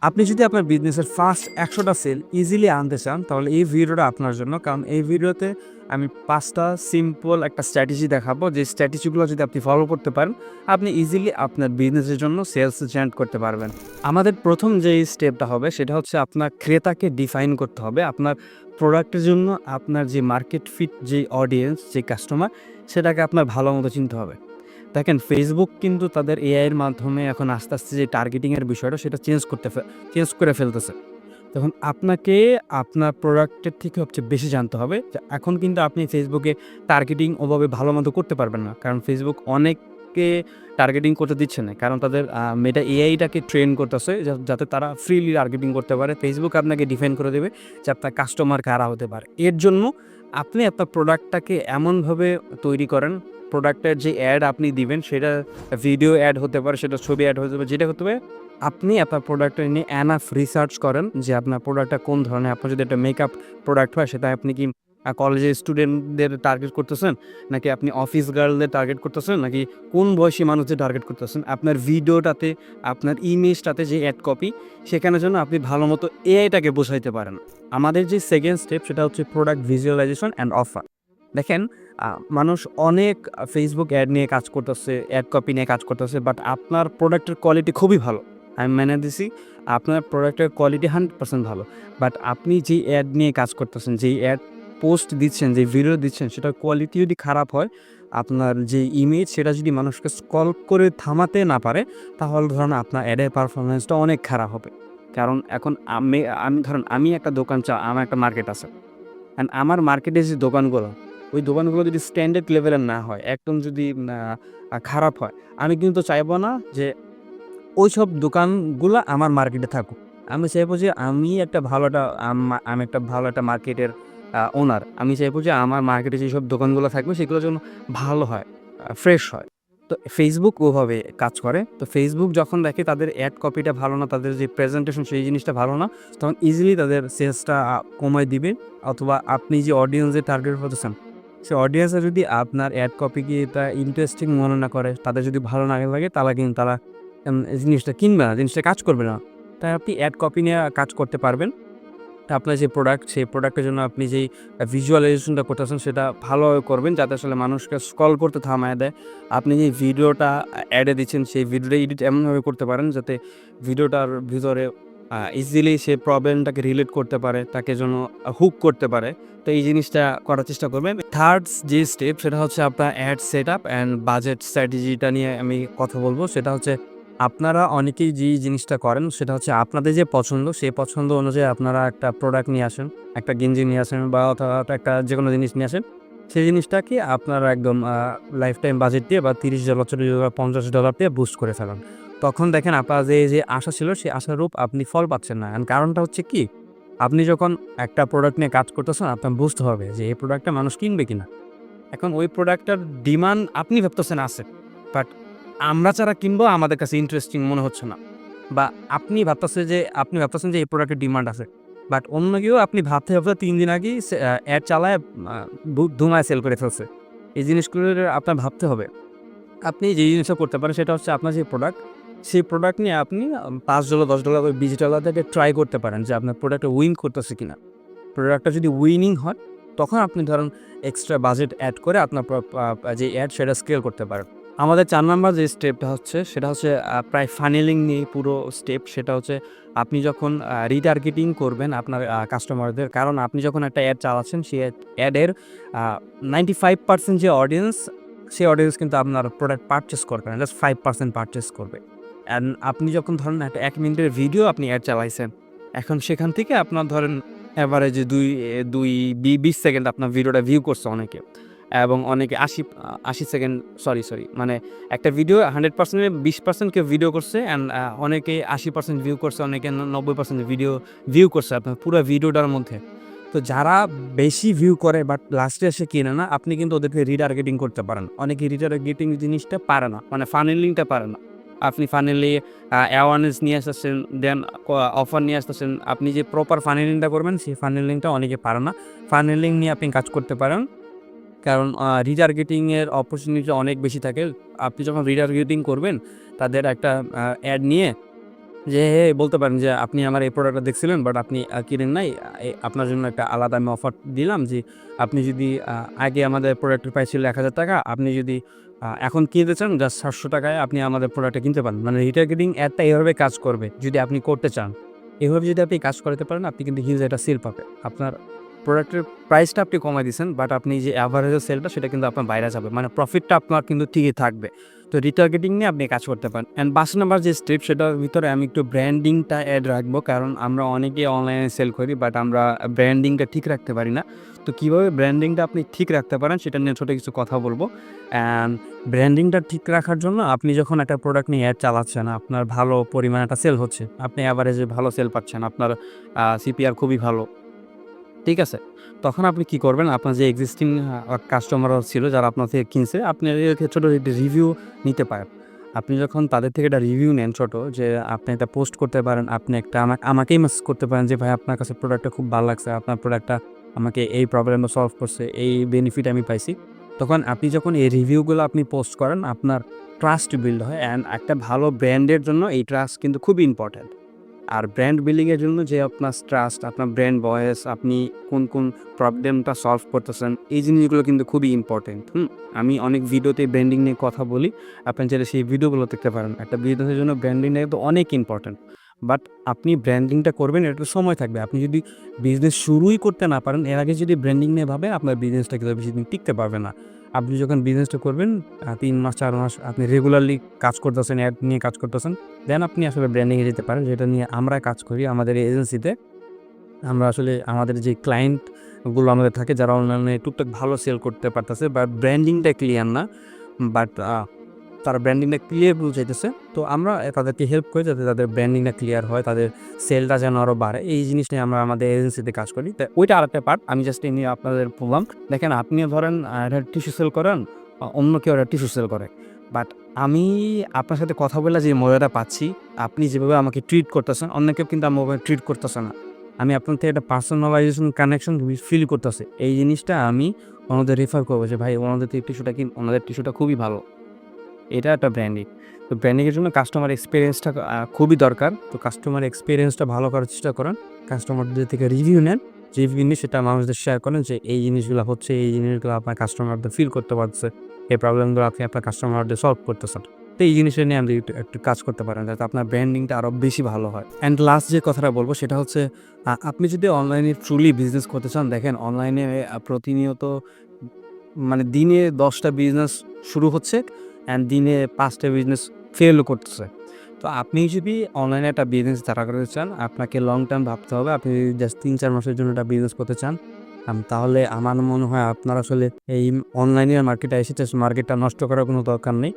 আপনি যদি আপনার বিজনেসের ফার্স্ট ১০০টা সেল ইজিলি আনতে চান তাহলে এই ভিডিওটা আপনার জন্য। কারণ এই ভিডিওতে আমি ৫টা সিম্পল একটা স্ট্র্যাটেজি দেখাবো, যে স্ট্র্যাটেজিগুলো যদি আপনি ফলো করতে পারেন আপনি ইজিলি আপনার বিজনেসের জন্য সেলস জেনারেট করতে পারবেন। আমাদের প্রথম যেই স্টেপটা হবে সেটা হচ্ছে আপনার ক্রেতাকে ডিফাইন করতে হবে। আপনার প্রোডাক্টের জন্য আপনার যে মার্কেট ফিট, যে অডিয়েন্স, যে কাস্টমার, সেটাকে আপনার ভালো মতো চিনতে হবে। দেখেন ফেসবুক কিন্তু তাদের এআইয়ের মাধ্যমে এখন আস্তে আস্তে যে টার্গেটিংয়ের বিষয়টা সেটা চেঞ্জ করে ফেলতেছে। তখন আপনাকে আপনার প্রোডাক্টের থেকে সবচেয়ে বেশি জানতে হবে যে এখন কিন্তু আপনি ফেসবুকে টার্গেটিং ওভাবে ভালো মতো করতে পারবেন না, কারণ ফেসবুক অনেককে টার্গেটিং করতে দিচ্ছে না, কারণ তাদের মেটা এআইটাকে ট্রেন করতেছে যাতে তারা ফ্রিলি টার্গেটিং করতে পারে। ফেসবুক আপনাকে ডিফাইন করে দেবে যে আপনার কাস্টমার কারা হতে পারে। এর জন্য আপনি আপনার প্রোডাক্টটাকে এমনভাবে তৈরি করেন, প্রোডাক্টের যে অ্যাড আপনি দিবেন সেটা ভিডিও অ্যাড হতে পারে, সেটা ছবি অ্যাড হতে পারে, যেটা হতে পারে আপনি আপনার প্রোডাক্টটা নিয়ে এনাফ রিসার্চ করেন যে আপনার প্রোডাক্টটা কোন ধরনের। আপনার যদি একটা মেকআপ প্রোডাক্ট হয় সেটা আপনি কি কলেজের স্টুডেন্টদের টার্গেট করতেছেন, নাকি আপনি অফিস গার্লদের টার্গেট করতেছেন, নাকি কোন বয়সী মানুষদের টার্গেট করতেছেন। আপনার ভিডিওটাতে, আপনার ইমেজটাতে যে অ্যাড কপি, সেখানে জন্য আপনি ভালো মতো এআইটাকে বোঝাইতে পারেন। আমাদের যে সেকেন্ড স্টেপ সেটা হচ্ছে প্রোডাক্ট ভিজুয়ালাইজেশন অ্যান্ড অফার। দেখেন মানুষ অনেক ফেসবুক অ্যাড নিয়ে কাজ করতেছে, অ্যাড কপি নিয়ে কাজ করতেছে, বাট আপনার প্রোডাক্টের কোয়ালিটি খুবই ভালো। আমি মেনে দিছি আপনার প্রোডাক্টের কোয়ালিটি 100% ভালো, বাট আপনি যেই অ্যাড নিয়ে কাজ করতেছেন, যেই অ্যাড পোস্ট দিচ্ছেন, যে ভিডিও দিচ্ছেন, সেটার কোয়ালিটি যদি খারাপ হয়, আপনার যে ইমেজ সেটা যদি মানুষকে স্ক্রল করে থামাতে না পারে, তাহলে ধরুন আপনার অ্যাডের পারফরমেন্সটা অনেক খারাপ হবে। কারণ এখন আমি ধরেন আমি একটা দোকান আমার একটা মার্কেট আছে, অ্যান্ড আমার মার্কেটে যে দোকানগুলো, ওই দোকানগুলো যদি স্ট্যান্ডার্ড লেভেলের না হয়, একদম যদি খারাপ হয়, আমি কিন্তু চাইবো না যে ওইসব দোকানগুলা আমার মার্কেটে থাকুক। আমি চাইবো যে আমি একটা ভালো একটা মার্কেটের ওনার। আমি চাইবো যে আমার মার্কেটে যেসব দোকানগুলো থাকবে সেগুলো যেন ভালো হয়, ফ্রেশ হয়। তো ফেসবুক ওভাবে কাজ করে। তো ফেসবুক যখন দেখে তাদের অ্যাড কপিটা ভালো না, তাদের যে প্রেজেন্টেশন সেই জিনিসটা ভালো না, তখন ইজিলি তাদের সেলসটা কমায় দিবে। অথবা আপনি যে অডিয়েন্সের টার্গেট করতেছেন, সেই অডিয়েন্সে যদি আপনার অ্যাড কপিকে এটা ইন্টারেস্টিং মনে না করে, তাদের যদি ভালো না লাগে, তাহলে কিন্তু তারা জিনিসটা কিনবে না, জিনিসটা কাজ করবে না। তাই আপনি অ্যাড কপি নিয়ে কাজ করতে পারবেন। আপনার যে প্রোডাক্ট, সেই প্রোডাক্টের জন্য আপনি যেই ভিজুয়ালাইজেশনটা করতেছেন সেটা ভালোভাবে করবেন, যাতে আসলে মানুষকে স্ক্রল করতে থামায় দেয়। আপনি যে ভিডিওটা অ্যাডে দিচ্ছেন, সেই ভিডিওটা এডিট এমনভাবে করতে পারেন যাতে ভিডিওটার ভিতরে ইজিলি সে প্রবলেমটাকে রিলেট করতে পারে, তাকে যেন হুক করতে পারে। তো এই জিনিসটা করার চেষ্টা করবেন। থার্ড যে স্টেপ সেটা হচ্ছে আপনার ad set up and budget স্ট্র্যাটেজিটা নিয়ে আমি কথা বলবো। সেটা হচ্ছে আপনারা অনেকেই যেই জিনিসটা করেন সেটা হচ্ছে আপনাদের যে পছন্দ, সেই পছন্দ অনুযায়ী আপনারা একটা প্রোডাক্ট নিয়ে আসেন, একটা গেঞ্জি নিয়ে আসেন বা অথবা একটা যেকোনো জিনিস নিয়ে আসেন। সেই জিনিসটাকে আপনারা একদম লাইফ টাইম বাজেট দিয়ে বা $30, $40, $50 দিয়ে বুস্ট করে ফেলেন। তখন দেখেন আপনার যে আশা ছিল সেই আশারূপ আপনি ফল পাচ্ছেন না। কারণটা হচ্ছে কি, আপনি যখন একটা প্রোডাক্ট নিয়ে কাজ করতেছেন আপনার বুঝতে হবে যে এই প্রোডাক্টটা মানুষ কিনবে কিনা। এখন ওই প্রোডাক্টটার ডিমান্ড আপনি ভাবতেছেন আছে, বাট আমরা যারা কিনবো আমাদের কাছে ইন্টারেস্টিং মনে হচ্ছে না। বা আপনি ভাবতেছেন যে এই প্রোডাক্টের ডিমান্ড আছে, বাট অন্য কেউ আপনি ভাবতে ৩ দিন আগেই অ্যাড চালায় ধুমায় সেল করে ফেলছে। এই জিনিসগুলো আপনার ভাবতে হবে। আপনি যে জিনিসটা করতে পারেন সেটা হচ্ছে আপনার যে প্রোডাক্ট, সেই প্রোডাক্ট নিয়ে আপনি $5, $10, $20 থেকে ট্রাই করতে পারেন যে আপনার প্রোডাক্টটা উইন করতেছে কিনা। প্রোডাক্টটা যদি উইনিং হয়, তখন আপনি ধরুন এক্সট্রা বাজেট অ্যাড করে আপনার যে অ্যাড সেটা স্কেল করতে পারেন। আমাদের ৪ নাম্বার যে স্টেপটা হচ্ছে সেটা হচ্ছে প্রায় ফানেলিং নিয়ে পুরো স্টেপ। সেটা হচ্ছে আপনি যখন রিটার্গেটিং করবেন আপনার কাস্টমারদের, কারণ আপনি যখন একটা অ্যাড চালাচ্ছেন সেই অ্যাডের 95% যে অডিয়েন্স, সেই অডিয়েন্স কিন্তু আপনার প্রোডাক্ট পারচেস করবে না, জাস্ট 5% পারচেস করবে। অ্যান্ড আপনি যখন ধরেন একটা ১ মিনিটের ভিডিও আপনি অ্যাড চালাইছেন, এখন সেখান থেকে আপনার ধরেন এভারেজে ২-২-২০ সেকেন্ড আপনার ভিডিওটা ভিউ করছে অনেকে, এবং অনেকে ৮০ সেকেন্ড, মানে একটা ভিডিও 100% 20% কেউ ভিডিও করছে, অ্যান্ড অনেকে 80% ভিউ করছে, অনেকে 90% ভিউ করছে আপনার পুরো ভিডিওটার মধ্যে। তো যারা বেশি ভিউ করে বাট লাস্টে এসে কিনে না, আপনি কিন্তু ওদেরকে রিটার্গেটিং করতে পারেন। অনেকে রিটার্গেটিং জিনিসটা পারে না, মানে ফানেলিংটা পারে না। আপনি ফানেলি অ্যাওয়ারনেস নিয়ে আসতেছেন, দেন অফার নিয়ে আসতেছেন। আপনি যে প্রপার ফানেলিংটা করবেন সেই ফানেলিংটা অনেকে পারে না। ফানেলিং নিয়ে আপনি কাজ করতে পারেন, কারণ রিটার্গেটিংয়ের অপরচুনিটি অনেক বেশি থাকে। আপনি যখন রিটার্গেটিং করবেন, তাদের একটা অ্যাড নিয়ে যে বলতে পারেন যে আপনি আমার এই প্রোডাক্টটা দেখছিলেন বাট আপনি কিনেন নাই। আপনার জন্য একটা আলাদা আমি অফার দিলাম যে আপনি যদি আগে আমাদের প্রোডাক্টের প্রাইস ছিল ৳১,০০০, আপনি যদি এখন কিনতে চান জাস্ট ৳৭০০ আপনি আমাদের প্রোডাক্টটা কিনতে পারেন। মানে রিটার্গেটিং অ্যাডটা এভাবে কাজ করবে যদি আপনি করতে চান। এভাবে যদি আপনি কাজ করাতে পারেন আপনি কিন্তু হিউজ একটা সেল পাবেন। আপনার প্রোডাক্টের প্রাইসটা আপনি কমায় দিছেন বাট আপনি যে এভারেজের সেলটা সেটা কিন্তু আপনার বাইরে যাবে। মানে প্রফিটটা আপনার কিন্তু ঠিকই থাকবে। তো রিটার্গেটিং নিয়ে আপনি কাজ করতে পারেন। অ্যান্ড ৫ নাম্বার যে স্টেপ সেটার ভিতরে আমি একটু ব্র্যান্ডিংটা এড রাখবো। কারণ আমরা অনেকেই অনলাইনে সেল করি বাট আমরা ব্র্যান্ডিংটা ঠিক রাখতে পারি না। তো কীভাবে ব্র্যান্ডিংটা আপনি ঠিক রাখতে পারেন সেটা নিয়ে ছোটো কিছু কথা বলবো। অ্যান্ড ব্র্যান্ডিংটা ঠিক রাখার জন্য আপনি যখন একটা প্রোডাক্ট নিয়ে অ্যাড চালাচ্ছেন, আপনার ভালো পরিমাণে একটা সেল হচ্ছে। আপনি এভারেজে ভালো সেল পাচ্ছেন। আপনার সিপিআর খুবই ভালো। ঠিক আছে? তখন আপনি কি করবেন? আপনার যে এক্সিস্টিং কাস্টমাররা ছিল যারা আপনার থেকে কিনছে, আপনি এদেরকে ছোট একটা রিভিউ নিতে পারেন। আপনি যখন তাদের থেকে একটা রিভিউ নেন ছোট, যে আপনি একটা পোস্ট করতে পারেন, আপনি একটা আমাকেই মেসেজ করতে পারেন যে, "ভাই আপনার কাছে প্রোডাক্টটা খুব ভালো লাগছে। আপনার প্রোডাক্টটা আমাকে এই প্রবলেমটা সলভ করছে, এই বেনিফিট আমি পাইছি।" তখন আপনি যখন এই রিভিউগুলো আপনি পোস্ট করেন, আপনার ট্রাস্ট বিল্ড হয় অ্যান্ড একটা ভালো ব্র্যান্ডের জন্য এই ট্রাস্ট কিন্তু খুবই ইম্পর্ট্যান্ট। আর ব্র্যান্ড বিল্ডিংয়ের জন্য যে আপনার ট্রাস্ট, আপনার ব্র্যান্ড ভয়েস, আপনি কোন প্রবলেমটা সলভ করতেছেন, এই জিনিসগুলো কিন্তু খুবই ইম্পর্টেন্ট। আমি অনেক ভিডিওতে ব্র্যান্ডিং নিয়ে কথা বলি। আপনি চাইলে সেই ভিডিওগুলো দেখতে পারেন। একটা বিজনেসের জন্য ব্র্যান্ডিংটা কিন্তু অনেক ইম্পর্টেন্ট। বাট আপনি ব্র্যান্ডিংটা করবেন, এটা একটু সময় থাকবে। আপনি যদি বিজনেস শুরুই করতে না পারেন, এর আগে যদি ব্র্যান্ডিং নিয়ে ভাবেন, আপনার বিজনেসটা কিন্তু বেশিদিন টিকতে পারবে না। আপনি যখন বিজনেসটা করবেন ৩ মাস ৪ মাস আপনি রেগুলারলি কাজ করতেছেন, অ্যাড নিয়ে কাজ করতেছেন, দেন আপনি আসলে ব্র্যান্ডিংয়ে যেতে পারেন। যেটা নিয়ে আমরা কাজ করি আমাদের এই এজেন্সিতে। আমরা আসলে আমাদের যে ক্লায়েন্টগুলো আমাদের থাকে যারা অনলাইনে টুকটাক ভালো সেল করতে পারতেছে বাট ব্র্যান্ডিংটা ক্লিয়ার না। বাট তারা ব্র্যান্ডিংটা ক্লিয়ার বলতে চাইতেছে। তো আমরা তাদেরকে হেল্প করি যাতে তাদের ব্র্যান্ডিংটা ক্লিয়ার হয়, তাদের সেলটা যেন আরও বাড়ে। এই জিনিস নিয়ে আমরা আমাদের এজেন্সিতে কাজ করি। তো ওইটা আরেকটা পার্ট। আমি জাস্ট এই নিয়ে আপনাদের বললাম। দেখেন আপনিও ধরেন একটা টিস্যু সেল করেন, অন্য কেউ একটা টিস্যু সেল করে। বাট আমি আপনার সাথে কথা বলে যে মজাটা পাচ্ছি, আপনি যেভাবে আমাকে ট্রিট করতেছেন, অন্য কেউ কিন্তু আমার ওভাবে ট্রিট করতেছে না। আমি আপনার থেকে একটা পার্সোনালাইজেশন কানেকশন ফিল করতেছি। এই জিনিসটা আমি অন্যদের রেফার করবো যে, "ভাই ওনাদের থেকে টিস্যুটা কিন, ওনাদের টিস্যুটা খুবই ভালো।" এটা একটা ব্র্যান্ডিং। তো ব্র্যান্ডিংয়ের জন্য কাস্টমার এক্সপেরিয়েন্সটা খুবই দরকার। তো কাস্টমার এক্সপেরিয়েন্সটা ভালো করার চেষ্টা করেন। কাস্টমারদের থেকে রিভিউ নেন। রিভিউ নিয়ে সেটা মানুষদের শেয়ার করেন যে এই জিনিসগুলো হচ্ছে, এই জিনিসগুলো আপনার কাস্টমারদের ফিল করতে পারছে। এই প্রবলেমগুলো আপনি আপনার কাস্টমারদের সলভ করতেছেন। তো এই জিনিসটা নিয়ে আপনি একটু কাজ করতে পারেন যাতে আপনার ব্র্যান্ডিংটা আরও বেশি ভালো হয়। অ্যান্ড লাস্ট যে কথাটা বলব সেটা হচ্ছে আপনি যদি অনলাইনে ট্রুলি বিজনেস করতে চান, দেখেন অনলাইনে প্রতিনিয়ত মানে দিনে ১০ টা বিজনেস শুরু হচ্ছে অ্যান্ড দিনে ৫ টা বিজনেস ফেলও করতেছে। তো আপনি যদি অনলাইনে একটা বিজনেস দাঁড়া করতে চান, আপনাকে লং টার্ম ভাবতে হবে। আপনি যদি জাস্ট ৩-৪ মাসের জন্য একটা বিজনেস করতে চান, তাহলে আমার মনে হয় আপনার আসলে এই অনলাইনের মার্কেটে এসে জাস্ট মার্কেটটা নষ্ট করার কোনো দরকার নেই।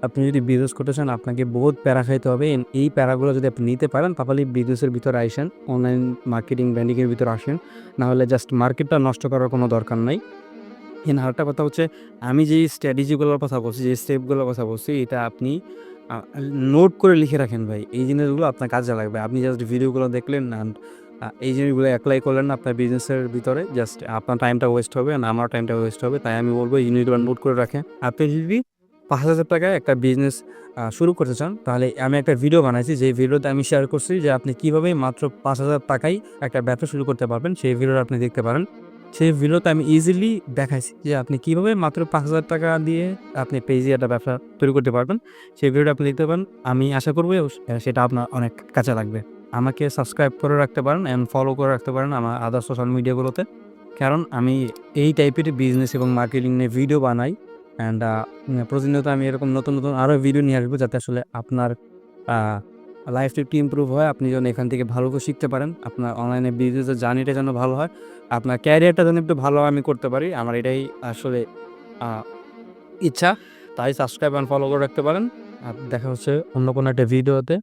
আপনি যদি বিজনেস করতে চান, আপনাকে বহুত প্যারা খাইতে হবে। এই প্যারাগুলো যদি আপনি নিতে পারেন, তাহলেই বিজনেসের ভিতরে আইসেন। অনলাইন মার্কেটিং, ব্র্যান্ডিংয়ের ভিতরে আসেন। নাহলে জাস্ট মার্কেটটা নষ্ট করার কোনো দরকার নাই। আরেকটা কথা হচ্ছে, আমি যেই স্ট্র্যাটেজিগুলোর কথা বলছি, যে স্টেপগুলোর কথা বলছি, এটা আপনি আ নোট করে লিখে রাখেন ভাই। এই জিনিসগুলো আপনার কাজে লাগবে। আপনি জাস্ট ভিডিওগুলো দেখলেন অ্যান্ড এই জিনিসগুলো এপ্লাই করলেন না আপনার বিজনেসের ভিতরে, জাস্ট আপনার টাইমটা ওয়েস্ট হবে অ্যান্ড আমার টাইমটা ওয়েস্ট হবে। তাই আমি বলব এই জিনিসগুলো নোট করে রাখেন। আপনি যদি ৳৫,০০০ একটা বিজনেস শুরু করতে চান, তাহলে আমি একটা ভিডিও বানাইছি, যে ভিডিওতে আমি শেয়ার করছি যে আপনি কীভাবে মাত্র ৳৫,০০০ একটা ব্যবসা শুরু করতে পারবেন। সেই ভিডিওটা আপনি দেখতে পারেন। সেই ভিডিওতে আমি ইজিলি দেখাইছি যে আপনি কীভাবে মাত্র ৳৫,০০০ দিয়ে আপনি পেজে একটা ব্যবসা তৈরি করতে পারবেন। সেই ভিডিওটা আপনি দেখতে পারেন। আমি আশা করব সেটা আপনার অনেক কাজে লাগবে। আমাকে সাবস্ক্রাইব করে রাখতে পারেন অ্যান্ড ফলো করে রাখতে পারেন আমার আদার সোশ্যাল মিডিয়াগুলোতে। কারণ আমি এই টাইপের বিজনেস এবং মার্কেটিং নিয়ে ভিডিও বানাই অ্যান্ড প্রতিনিয়ত আমি এরকম নতুন আরও ভিডিও নিয়ে আসবো যাতে আসলে আপনার আ লাইফটা একটু ইমপ্রুভ হয়। আপনি যেন এখান থেকে ভালো করে শিখতে পারেন। আপনার অনলাইনে বিজনেসের জার্নিটা যেন ভালো হয়। আপনার ক্যারিয়ারটা যেন একটু ভালো আমি করতে পারি। আমার এটাই আসলে আ ইচ্ছা। তাই সাবস্ক্রাইব অ্যান্ড ফলো করে রাখতে পারেন। আর দেখা হচ্ছে অন্য কোনো একটা ভিডিওতে।